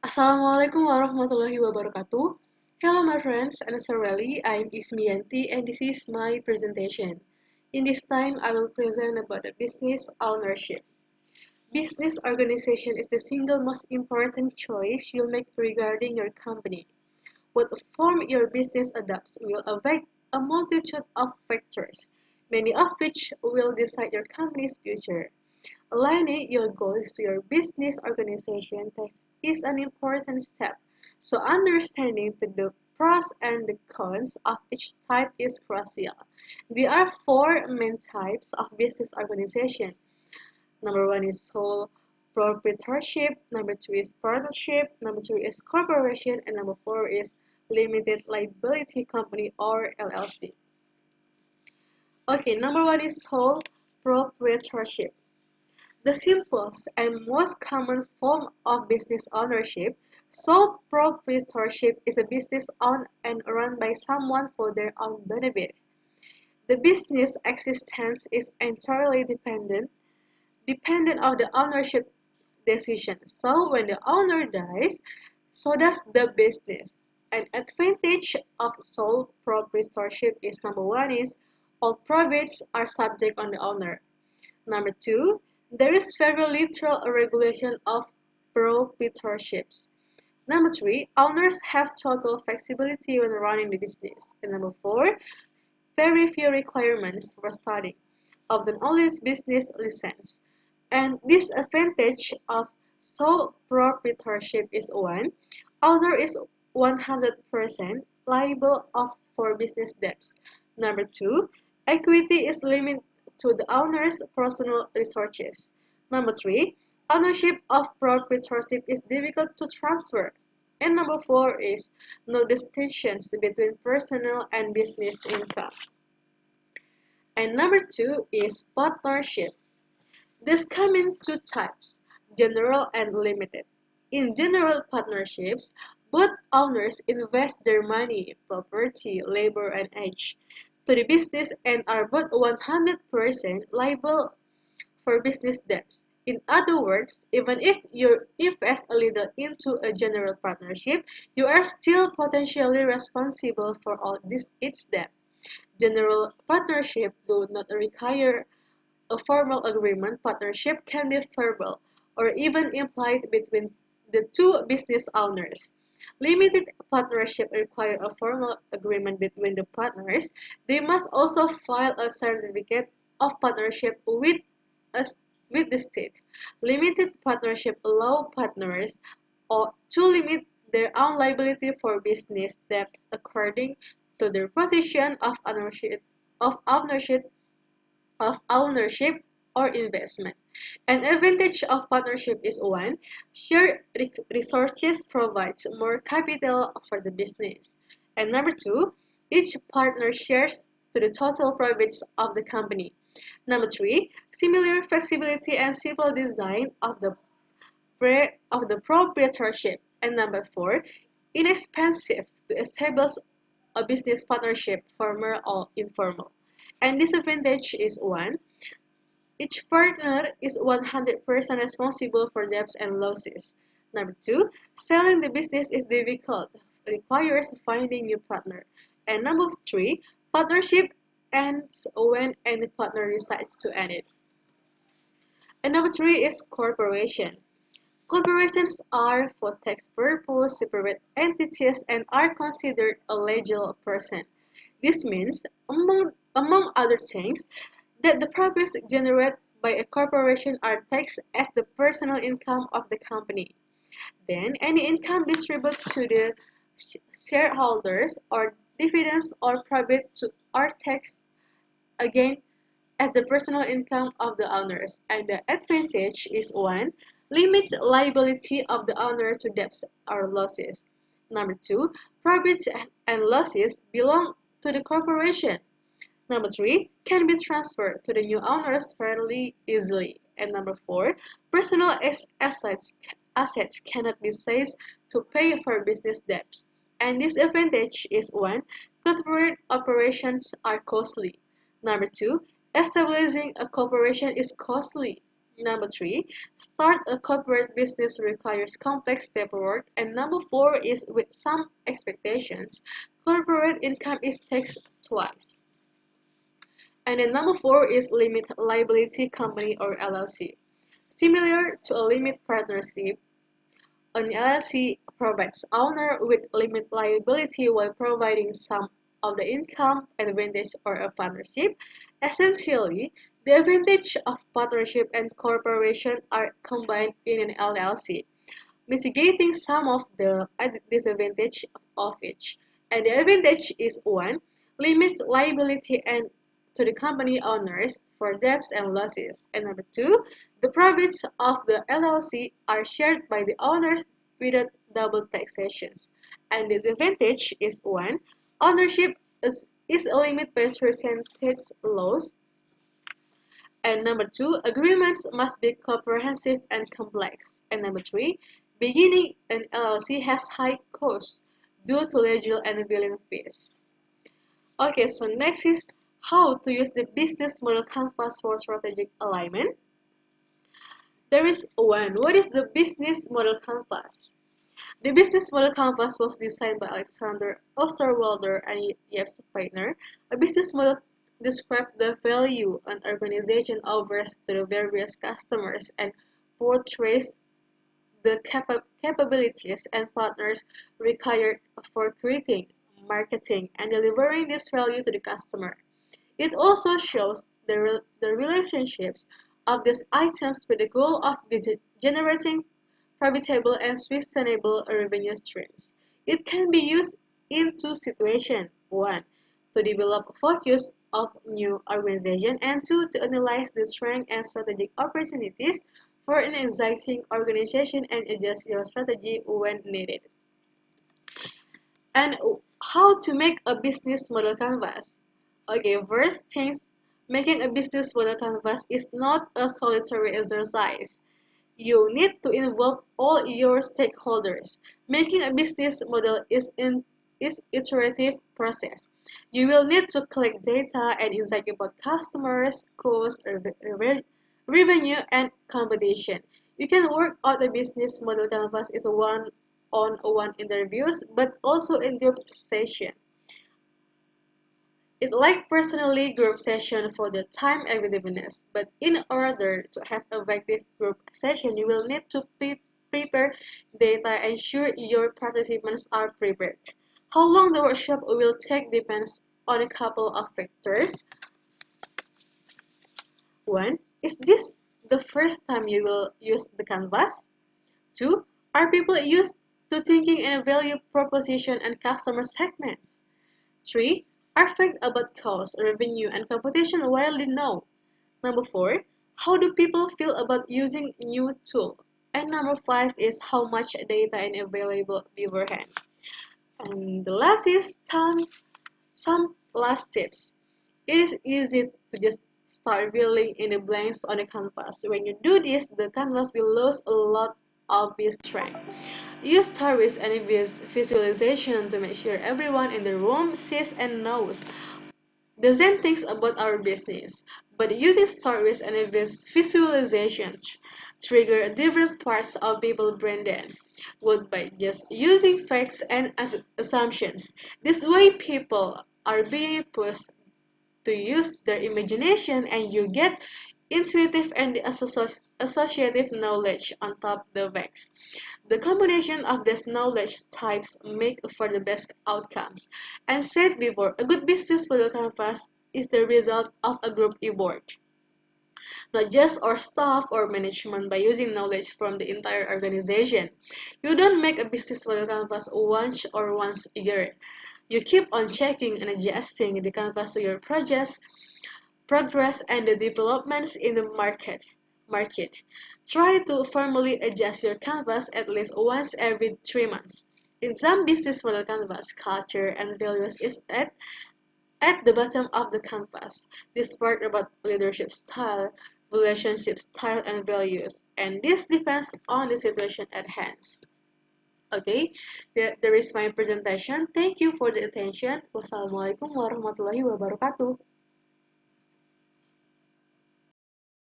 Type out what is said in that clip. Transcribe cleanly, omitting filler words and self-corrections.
Assalamualaikum warahmatullahi wabarakatuh. Hello my friends, and Sarali, I'm Ismiyanti and this is my presentation. In this time, I will present about the business ownership. Business organization is the single most important choice you'll make regarding your company. What form your business adopts will affect a multitude of factors, many of which will decide your company's future. Aligning your goals to your business organization type is an important step, so understanding the pros and the cons of each type is crucial. There are four main types of business organization. Number one is sole proprietorship, number two is partnership, number three is corporation, and number four is limited liability company or LLC. Okay, number one is sole proprietorship. The simplest and most common form of business ownership, sole proprietorship, is a business owned and run by someone for their own benefit. The business existence is entirely dependent on the ownership decision. So when the owner dies, so does the business. An advantage of sole proprietorship is number one is all profits are subject on the owner. Number two, there is very little regulation of proprietorships. Number three, owners have total flexibility when running the business. And number four, very few requirements for starting, often only business license. And disadvantage of sole proprietorship is one, owner is 100% liable for business debts. Number two, equity is limited to the owner's personal resources. Number three, ownership of proprietorship is difficult to transfer. And number four is no distinctions between personal and business income. And number two is partnership. This come in two types, general and limited. In general partnerships, both owners invest their money, property, labor, and age to the business and are both 100% liable for business debts. In other words, even if you invest a little into a general partnership, you are still potentially responsible for all its debt. General partnership do not require a formal agreement. Partnership can be verbal or even implied between the two business owners. Limited partnership require a formal agreement between the partners. They must also file a certificate of partnership with the state. Limited partnership allow partners to limit their own liability for business debts according to their position of ownership of ownership or investment. An advantage of partnership is one, shared resources provides more capital for the business. And number two, each partner shares to the total profits of the company. Number three, similar flexibility and simple design of the proprietorship. And number four, inexpensive to establish a business partnership, formal or informal. And disadvantage is one, each partner is 100% responsible for debts and losses. Number two, selling the business is difficult, requires finding new partner. And number three, partnership ends when any partner decides to end it. And number three is corporation. Corporations are for tax purpose separate entities and are considered a legal person. This means, among other things, that the profits generated by a corporation are taxed as the personal income of the company. Then, any income distributed to the shareholders or dividends or profit are taxed again as the personal income of the owners. And the advantage is one, limits liability of the owner to debts or losses. Number two, profits and losses belong to the corporation. Number three, can be transferred to the new owners fairly easily. And number four, personal assets cannot be seized to pay for business debts. And disadvantage is one, corporate operations are costly. Number two, establishing a corporation is costly. Number 3, start a corporate business requires complex paperwork. And number 4 is with some expectations, corporate income is taxed twice. And then number 4 is limit liability company or LLC. Similar to a limit partnership, an LLC provides owner with limit liability while providing some of the income advantage or a partnership. Essentially, the advantage of partnership and corporation are combined in an LLC, mitigating some of the disadvantage of each. And the advantage is 1, limits liability and to the company owners for debts and losses. And number 2, the profits of the LLC are shared by the owners without double taxations. And the disadvantage is 1, ownership is a limit-based percentage loss. And number 2, agreements must be comprehensive and complex. And number 3, beginning an LLC has high costs due to legal and billing fees. Okay, so next is how to use the business model canvas for strategic alignment. There is 1. What is the business model canvas? The business model canvas was designed by Alexander Osterwalder and Jeff Partner. A business model describes the value an organization offers to the various customers and portrays the capabilities and partners required for creating, marketing, and delivering this value to the customer. It also shows the relationships of these items with the goal of generating profitable and sustainable revenue streams. It can be used in 2 situations. 1, to develop focus of new organization, and 2, to analyze the strengths and strategic opportunities for an existing organization and adjust your strategy when needed. And how to make a business model canvas? Okay, first things, making a business model canvas is not a solitary exercise. You need to involve all your stakeholders. Making a business model is iterative process. You will need to collect data and insight about customers, costs, revenue, and competition. You can work out a business model canvas is one-on-one interviews, but also in group session. It like personally group session for the time effectiveness, but in order to have effective group session, you will need to prepare data and ensure your participants are prepared. How long the workshop will take depends on a couple of factors. 1, is this the first time you will use the canvas? 2, are people used to thinking in a value proposition and customer segments? 3, are facts about cost, revenue, and competition widely known? Number 4, how do people feel about using new tool? And number 5 is how much data is available beforehand. And the last is some last tips. It is easy to just start filling in the blanks on the canvas. When you do this, the canvas will lose a lot of its strength. Use stories and visualization to make sure everyone in the room sees and knows the same things about our business. But using stories and visualizations trigger different parts of people's brain than would by just using facts and assumptions. This way people are being pushed to use their imagination and you get intuitive and associative knowledge on top the facts. The combination of these knowledge types make for the best outcomes. And said before, a good business model canvas is the result of a group effort, not just our staff or management by using knowledge from the entire organization. You don't make a business model canvas once a year. You keep on checking and adjusting the canvas to your projects, progress, and the developments in the market. Try to formally adjust your canvas at least once every 3 months. In some business model canvas, culture and values is at the bottom of the canvas. This part about leadership style, relationship style, and values. And this depends on the situation at hand. Okay, there is my presentation. Thank you for the attention. Wassalamualaikum warahmatullahi wabarakatuh.